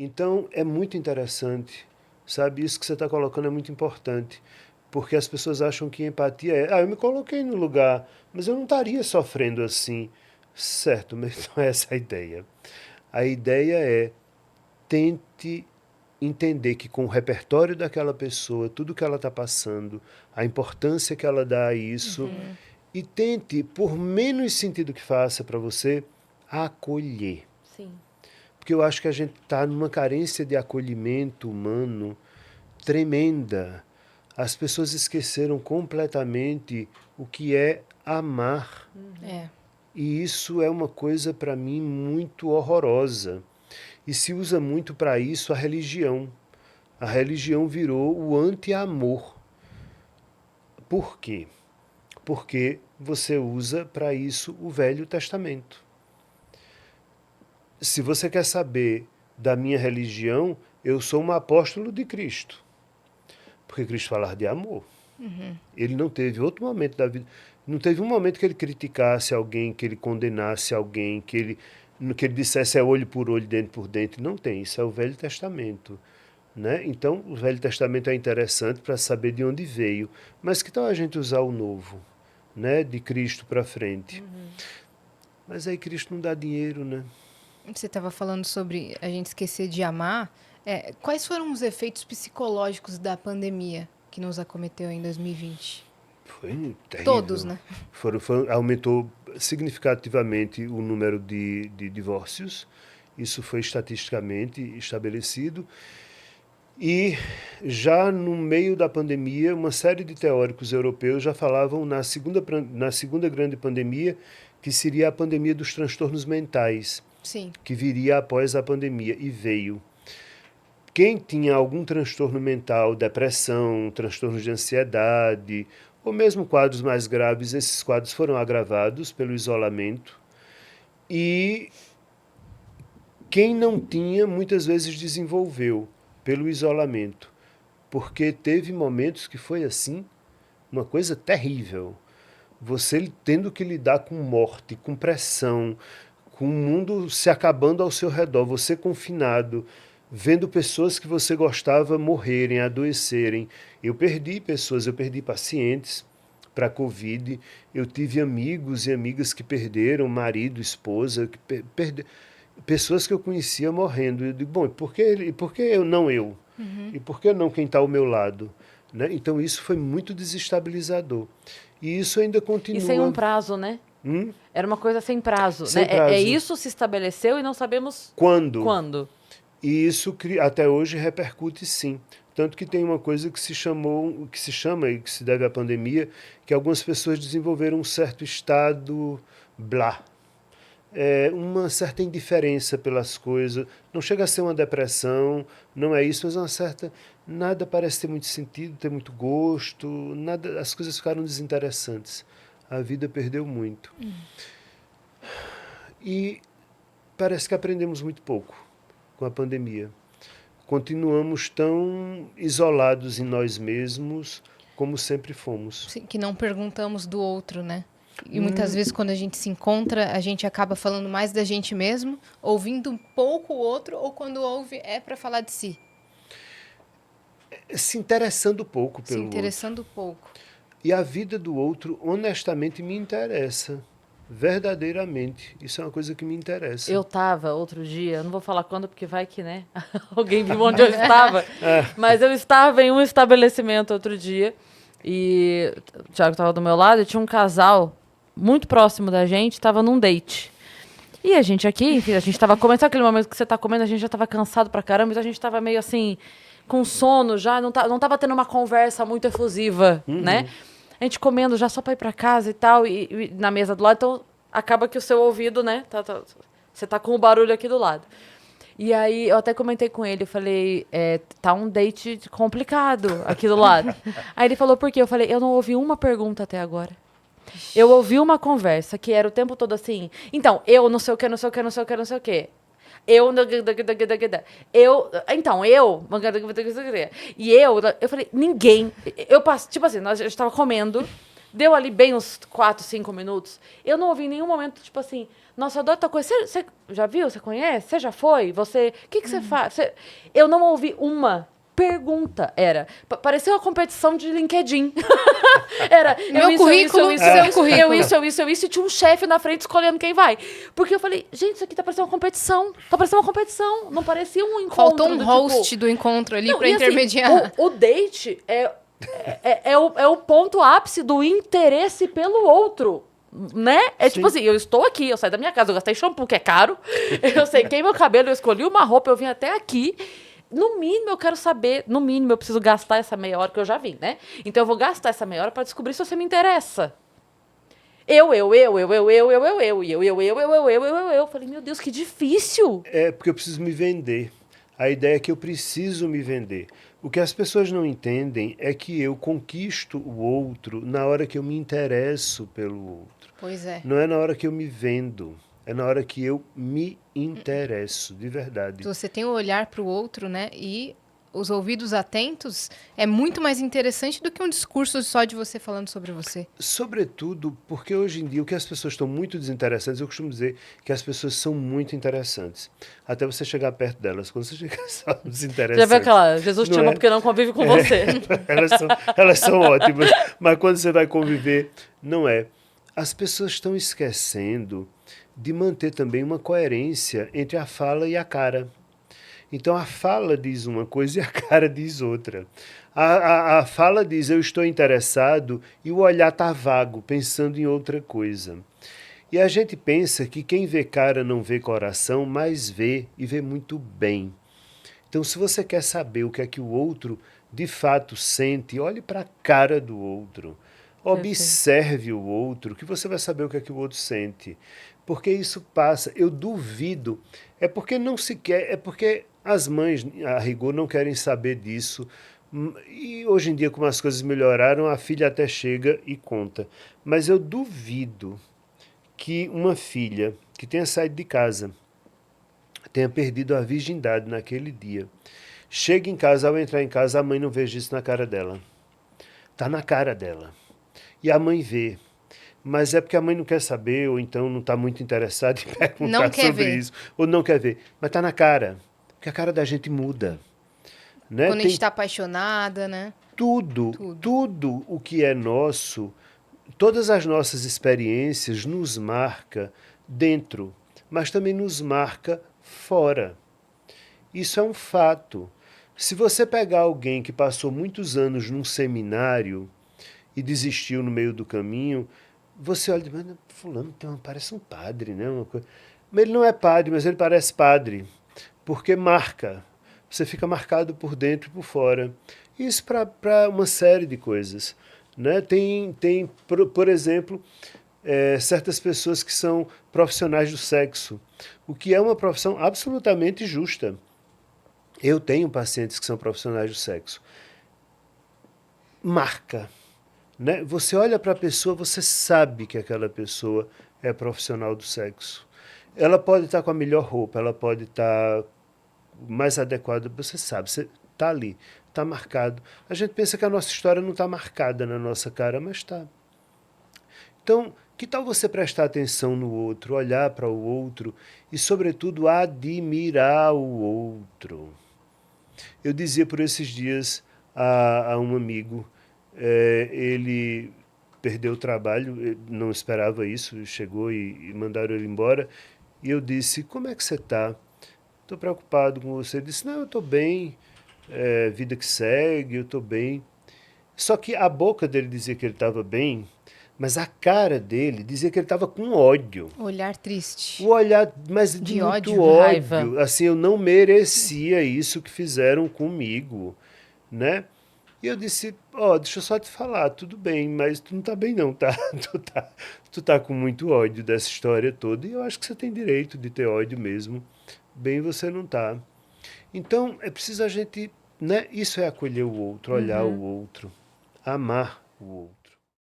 Então, é muito interessante, sabe? Isso que você está colocando é muito importante, porque as pessoas acham que empatia é, eu me coloquei no lugar, mas eu não estaria sofrendo assim. Certo, mas não é essa a ideia. A ideia é, tente entender que com o repertório daquela pessoa, tudo que ela está passando, a importância que ela dá a isso, e tente, por menos sentido que faça para você, acolher. Sim. Porque eu acho que a gente está numa carência de acolhimento humano tremenda. As pessoas esqueceram completamente o que é amar. É. E isso é uma coisa, para mim, muito horrorosa. E se usa muito para isso a religião. A religião virou o anti-amor. Por quê? Porque você usa para isso o Velho Testamento. Se você quer saber da minha religião, eu sou um apóstolo de Cristo. Porque Cristo falava de amor. Ele não teve outro momento da vida. Não teve um momento que ele criticasse alguém, que ele condenasse alguém, que ele dissesse é olho por olho, dente por dente. Não tem. Isso é o Velho Testamento. Né? Então, o Velho Testamento é interessante para saber de onde veio. Mas que tal a gente usar o Novo? Né? De Cristo para frente. Mas aí Cristo não dá dinheiro, né? Você estava falando sobre a gente esquecer de amar. Quais foram os efeitos psicológicos da pandemia que nos acometeu em 2020? Foi terrível. Todos, né? Aumentou significativamente o número de divórcios. Isso foi estatisticamente estabelecido. E já no meio da pandemia, uma série de teóricos europeus já falavam na segunda grande pandemia, que seria a pandemia dos transtornos mentais. Sim. Que viria após a pandemia, e veio. Quem tinha algum transtorno mental, depressão, transtornos de ansiedade, ou mesmo quadros mais graves, esses quadros foram agravados pelo isolamento. E quem não tinha, muitas vezes desenvolveu pelo isolamento, porque teve momentos que foi assim, uma coisa terrível. Você tendo que lidar com morte, com pressão, com o mundo se acabando ao seu redor, você confinado, vendo pessoas que você gostava morrerem, adoecerem. Eu perdi pessoas, eu perdi pacientes para a Covid, eu tive amigos e amigas que perderam marido, esposa, que pessoas que eu conhecia morrendo. Eu digo, bom, e por que eu, não eu? E por que não quem está ao meu lado? Né? Então isso foi muito desestabilizador. E isso ainda continua. E sem um prazo, né? Era uma coisa sem prazo. Sem né? prazo. Isso se estabeleceu e não sabemos quando. E isso até hoje repercute, sim. Tanto que tem uma coisa que se chama e que se deve à pandemia, que algumas pessoas desenvolveram um certo estado blá. Uma certa indiferença pelas coisas. Não chega a ser uma depressão, não é isso, mas uma certa... Nada parece ter muito sentido, ter muito gosto, nada, as coisas ficaram desinteressantes. A vida perdeu muito. E parece que aprendemos muito pouco com a pandemia. Continuamos tão isolados em nós mesmos como sempre fomos. Sim, que não perguntamos do outro, né? E muitas vezes quando a gente se encontra, a gente acaba falando mais da gente mesmo, ouvindo um pouco o outro, ou quando ouve é para falar de si. Se interessando pouco pelo outro. Se interessando pouco. E a vida do outro, honestamente, me interessa. Verdadeiramente. Isso é uma coisa que me interessa. Eu estava outro dia, não vou falar quando, porque vai que, né? Alguém viu onde eu estava. Mas eu estava em um estabelecimento outro dia, e o Thiago estava do meu lado, e tinha um casal muito próximo da gente, estava num date. E a gente aqui, enfim, a gente estava comendo, sabe aquele momento que você está comendo, a gente já estava cansado pra caramba, então a gente estava meio assim, com sono já, não tava tendo uma conversa muito efusiva, né? A gente comendo já só pra ir pra casa e tal, e na mesa do lado, então acaba que o seu ouvido, né? Você tá com o barulho aqui do lado. E aí eu até comentei com ele, eu falei, tá um date complicado aqui do lado. Aí ele falou, por quê? Eu falei, eu não ouvi uma pergunta até agora. Eu ouvi uma conversa que era o tempo todo assim, então, eu não sei o que, não sei o que, não sei o que, não sei o que. E eu falei, ninguém, tipo assim, nós estava comendo, Deu ali bem uns 4, 5 minutos. Eu não ouvi em nenhum momento, tipo assim, nossa, eu adoro tal coisa. Você já viu? Você conhece? Você já foi? Você... O que você faz? Eu não ouvi uma pergunta. Parecia uma competição de LinkedIn. Era Meu currículo, seu currículo. eu isso, e tinha um chefe na frente escolhendo quem vai. Porque eu falei, gente, isso aqui tá parecendo uma competição. Tá parecendo uma competição. Não parecia um encontro. Faltou um host do encontro ali pra intermediar. Assim, o date é o ponto ápice do interesse pelo outro. Né? Tipo assim, eu estou aqui, eu saí da minha casa, eu gastei shampoo, que é caro. Eu sequei meu cabelo, eu escolhi uma roupa, eu vim até aqui. No mínimo, eu quero saber, no mínimo, eu preciso gastar essa meia hora que eu já vim, né? Então, eu vou gastar essa meia hora para descobrir se você me interessa. Eu. Falei, meu Deus, que difícil. É porque eu preciso me vender. A ideia é que eu preciso me vender. O que as pessoas não entendem é que eu conquisto o outro na hora que eu me interesso pelo outro. Pois é. Não é na hora que eu me vendo. É na hora que eu me interesso, de verdade. Você tem o olhar para o outro, né? E os ouvidos atentos é muito mais interessante do que um discurso só de você falando sobre você. Sobretudo porque hoje em dia o que as pessoas estão muito desinteressantes, eu costumo dizer que as pessoas são muito interessantes. Até você chegar perto delas. Quando você chega, são desinteressantes. Já viu aquela, Jesus te ama porque não convive com você. Elas são ótimas, mas quando você vai conviver, não é. As pessoas estão esquecendo de manter também uma coerência entre a fala e a cara. Então a fala diz uma coisa e a cara diz outra. A fala diz eu estou interessado e o olhar está vago, pensando em outra coisa. E a gente pensa que quem vê cara não vê coração, mas vê e vê muito bem. Então se você quer saber o que é que o outro de fato sente, olhe para a cara do outro. Observe o outro, que você vai saber o que é que o outro sente. Porque isso passa, eu duvido. É porque não se quer, é porque as mães, a rigor, não querem saber disso. E hoje em dia, como as coisas melhoraram, a filha até chega e conta. Mas eu duvido que uma filha que tenha saído de casa, tenha perdido a virgindade naquele dia, chegue em casa, ao entrar em casa, a mãe não veja isso na cara dela. Está na cara dela. E a mãe vê. Mas é porque a mãe não quer saber, ou então não está muito interessada em perguntar sobre isso, ou não quer ver. Mas está na cara, porque a cara da gente muda. Né? Quando a gente está apaixonada, né? Tudo o que é nosso, todas as nossas experiências nos marca dentro, mas também nos marca fora. Isso é um fato. Se você pegar alguém que passou muitos anos num seminário e desistiu no meio do caminho, você olha e diz, fulano parece um padre, né? Mas ele não é padre, mas ele parece padre, porque marca. Você fica marcado por dentro e por fora. Isso para uma série de coisas. Né? Tem por exemplo, certas pessoas que são profissionais do sexo, o que é uma profissão absolutamente justa. Eu tenho pacientes que são profissionais do sexo. Marca. Né? Você olha para a pessoa, você sabe que aquela pessoa é profissional do sexo. Ela pode estar com a melhor roupa, ela pode estar mais adequada, você sabe, você está ali, está marcado. A gente pensa que a nossa história não está marcada na nossa cara, mas está. Então, que tal você prestar atenção no outro, olhar para o outro e, sobretudo, admirar o outro? Eu dizia por esses dias a um amigo, ele perdeu o trabalho, não esperava isso, chegou e mandaram ele embora, e eu disse, como é que você está? Estou preocupado com você. Ele disse, não, eu estou bem, vida que segue, eu estou bem. Só que a boca dele dizia que ele estava bem, mas a cara dele dizia que ele estava com ódio. Olhar triste. O olhar, mas de muito ódio, ódio. raiva. Assim, eu não merecia isso que fizeram comigo, né? E eu disse, deixa eu só te falar, tudo bem, mas tu não tá bem não, tá? Tu tá com muito ódio dessa história toda, e eu acho que você tem direito de ter ódio mesmo. Bem você não tá. Então, é preciso a gente, né? Isso é acolher o outro, olhar o outro, amar o outro.